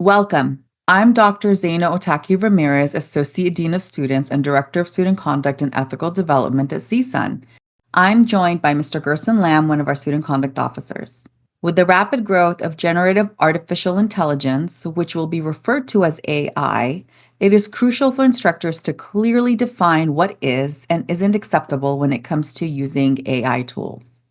Welcome. I'm Dr. Zaina Otaki Ramirez, Associate Dean of Students and Director of Student Conduct and Ethical Development at CSUN. I'm joined by Mr. Gerson Lamb, one of our student conduct officers. With the rapid growth of generative artificial intelligence, which will be referred to as AI, it is crucial for instructors to clearly define what is and isn't acceptable when it comes to using AI tools.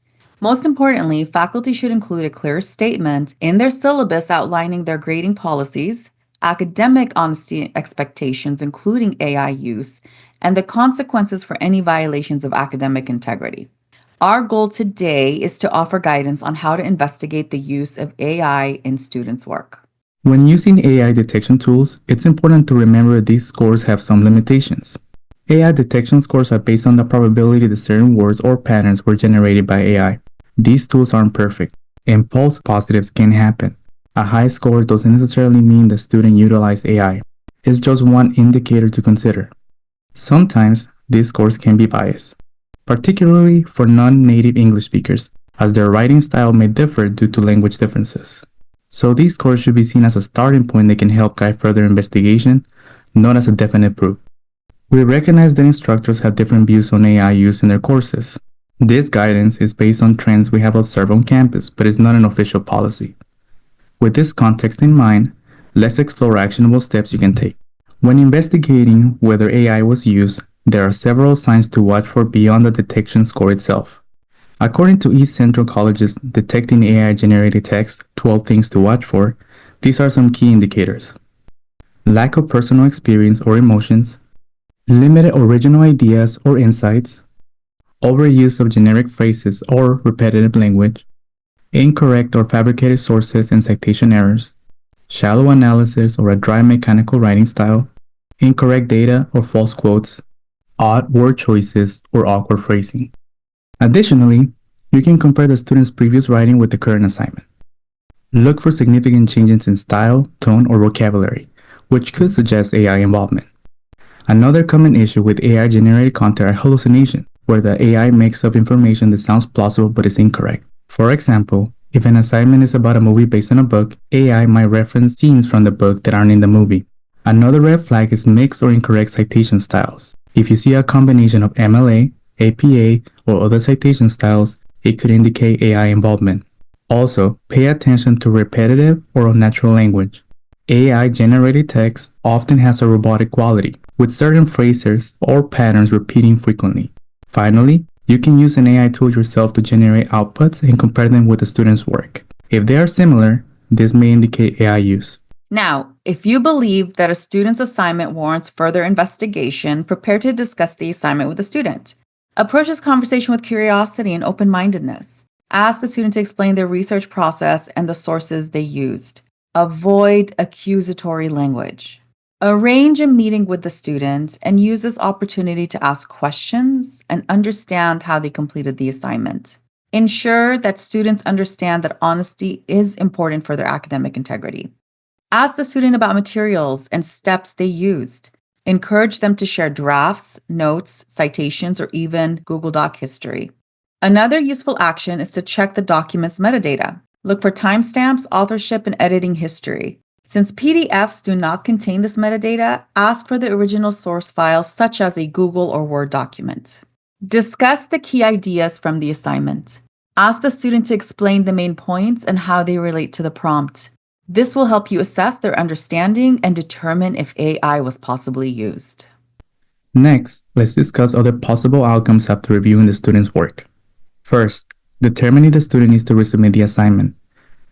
Most importantly, faculty should include a clear statement in their syllabus outlining their grading policies, academic honesty expectations, including AI use, and the consequences for any violations of academic integrity. Our goal today is to offer guidance on how to investigate the use of AI in students' work. When using AI detection tools, it's important to remember these scores have some limitations. AI detection scores are based on the probability that certain words or patterns were generated by AI. These tools aren't perfect, and false positives can happen. A high score doesn't necessarily mean the student utilized AI. It's just one indicator to consider. Sometimes these scores can be biased, particularly for non-native English speakers, as their writing style may differ due to language differences. So these scores should be seen as a starting point that can help guide further investigation, not as a definite proof. We recognize that instructors have different views on AI use in their courses. This guidance is based on trends we have observed on campus, but is not an official policy. With this context in mind, let's explore actionable steps you can take. When investigating whether AI was used, there are several signs to watch for beyond the detection score itself. According to East Central College's Detecting AI-Generated Text, 12 Things to Watch For, these are some key indicators. Lack of personal experience or emotions, limited original ideas or insights, overuse of generic phrases or repetitive language, incorrect or fabricated sources and citation errors, shallow analysis or a dry mechanical writing style, incorrect data or false quotes, odd word choices or awkward phrasing. Additionally, you can compare the student's previous writing with the current assignment. Look for significant changes in style, tone, or vocabulary, which could suggest AI involvement. Another common issue with AI-generated content are hallucinations, where the AI makes up information that sounds plausible but is incorrect. For example, if an assignment is about a movie based on a book, AI might reference scenes from the book that aren't in the movie. Another red flag is mixed or incorrect citation styles. If you see a combination of MLA, APA, or other citation styles, it could indicate AI involvement. Also, pay attention to repetitive or unnatural language. AI-generated text often has a robotic quality, with certain phrases or patterns repeating frequently. Finally, you can use an AI tool yourself to generate outputs and compare them with the student's work. If they are similar, this may indicate AI use. Now, if you believe that a student's assignment warrants further investigation, prepare to discuss the assignment with the student. Approach this conversation with curiosity and open-mindedness. Ask the student to explain their research process and the sources they used. Avoid accusatory language. Arrange a meeting with the student and use this opportunity to ask questions and understand how they completed the assignment. Ensure that students understand that honesty is important for their academic integrity. Ask the student about materials and steps they used. Encourage them to share drafts, notes, citations, or even Google Doc history. Another useful action is to check the document's metadata. Look for timestamps, authorship, and editing history. Since PDFs do not contain this metadata, ask for the original source file, such as a Google or Word document. Discuss the key ideas from the assignment. Ask the student to explain the main points and how they relate to the prompt. This will help you assess their understanding and determine if AI was possibly used. Next, let's discuss other possible outcomes after reviewing the student's work. First, determine if the student needs to resubmit the assignment.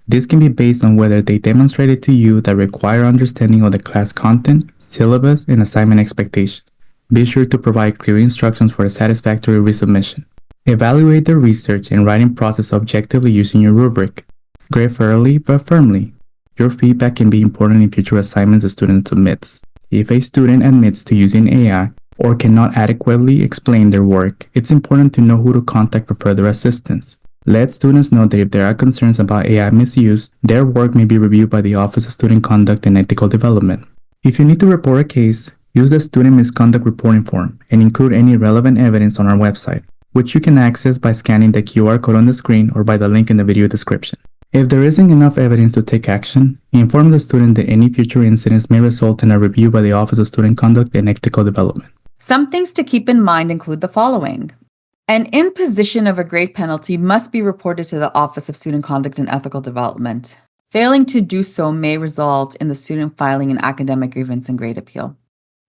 This can be based on whether they demonstrated to you that require understanding of the class content, syllabus, and assignment expectations. Be sure to provide clear instructions for a satisfactory resubmission. Evaluate the research and writing process objectively using your rubric. Grade fairly but firmly. Your feedback can be important in future assignments the student submits. If a student admits to using AI or cannot adequately explain their work, it's important to know who to contact for further assistance. Let students know that if there are concerns about AI misuse, their work may be reviewed by the Office of Student Conduct and Ethical Development. If you need to report a case, use the Student Misconduct Reporting Form and include any relevant evidence on our website, which you can access by scanning the QR code on the screen or by the link in the video description. If there isn't enough evidence to take action, inform the student that any future incidents may result in a review by the Office of Student Conduct and Ethical Development. Some things to keep in mind include the following. An imposition of a grade penalty must be reported to the Office of Student Conduct and Ethical Development. Failing to do so may result in the student filing an academic grievance and grade appeal.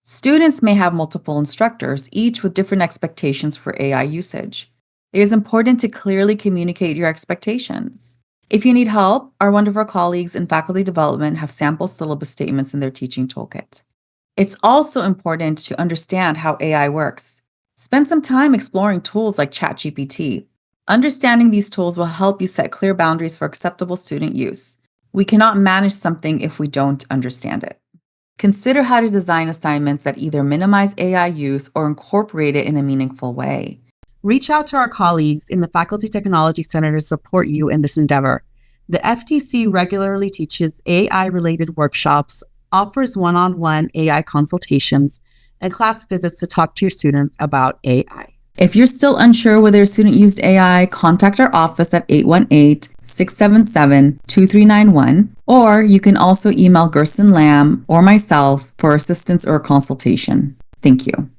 Students may have multiple instructors, each with different expectations for AI usage. It is important to clearly communicate your expectations. If you need help, our wonderful colleagues in faculty development have sample syllabus statements in their teaching toolkit. It's also important to understand how AI works. Spend some time exploring tools like ChatGPT. Understanding these tools will help you set clear boundaries for acceptable student use. We cannot manage something if we don't understand it. Consider how to design assignments that either minimize AI use or incorporate it in a meaningful way. Reach out to our colleagues in the Faculty Technology Center to support you in this endeavor. The FTC regularly teaches AI-related workshops, offers one-on-one AI consultations, and class visits to talk to your students about AI. If you're still unsure whether a student used AI, contact our office at 818-677-2391, or you can also email Gerson Lamb or myself for assistance or consultation. Thank you.